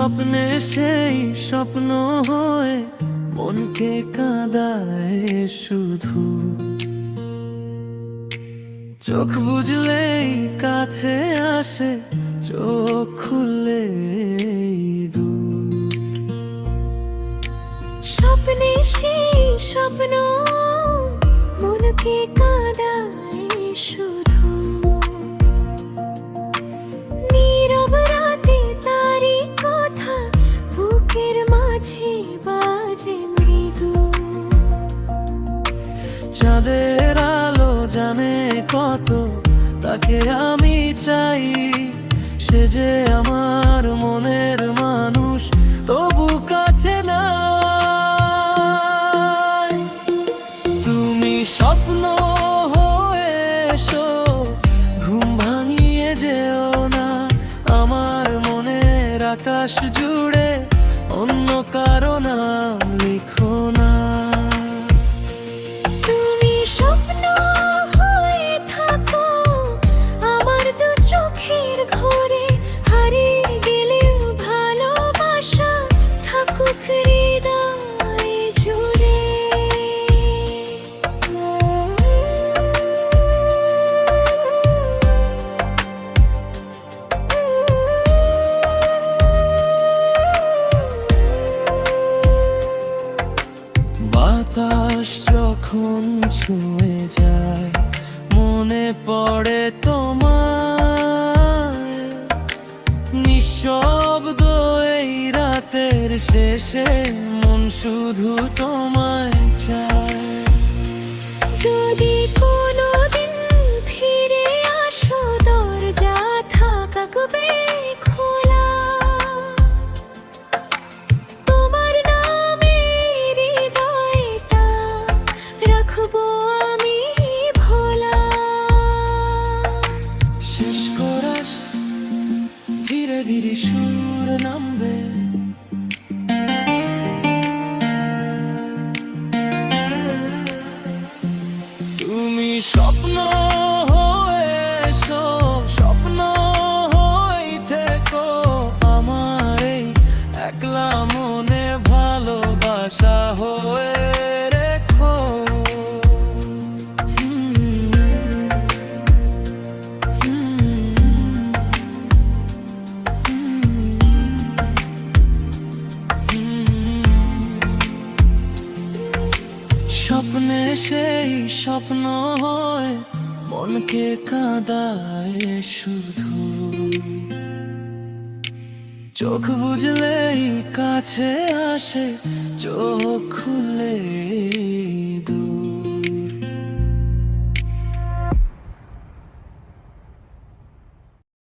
স্বপ্নে সেই স্বপ্ন হয়ে মনকে কাঁদায় শুধু। চোখ বুঝলেই কাছে আসে, চোখ খুললেই দূর। স্বপ্নে সেই স্বপ্ন মনকে কাঁদায় শুধু। নীরব রাতে তারি কথা বুকের মাঝে বাজে মৃদু। চাঁদের আলো জানে কত, তাকে আমি চাই। সে যে আমার মনের মানুষ, তবু কাছে নাই। তুমি স্বপ্ন হয়ে এসো, ঘুম ভাঙিয়ে যেও না। আমার মনের আকাশ জুড়ে অন্য কারো নাম লিখো না। তুমি স্বপ্ন হয়ে থাকো আমার দু চোখের ঘরে, হারিয়ে গেলেও ভালোবাসা থাকুক হৃদয় জুড়ে। বাতাস যখন ছুঁয়ে যায়, মনে পড়ে তোমায়। নিঃশব্দ এই রাতের শেষে মন শুধু তোমায় চায়। যদি কোনোদিন ফিরে আসো দরজা থাকবে খোলা। তোমার নামে হৃদয়টা রাখবো আমি ভোলা। শেষ কোরাস ধীরে ধীরে সুর নামবে। তুমি স্বপ্ন হয়ে এসো, স্বপ্ন হয়ে থেকো। আমার এই একলা মনে ভালোবাসা হয়ে রেখো। স্বপ্নে সেই স্বপ্ন হয় মনকে কাঁদায় শুধু। চোখ বুঝলেই কাছে আসে, চোখ খুলে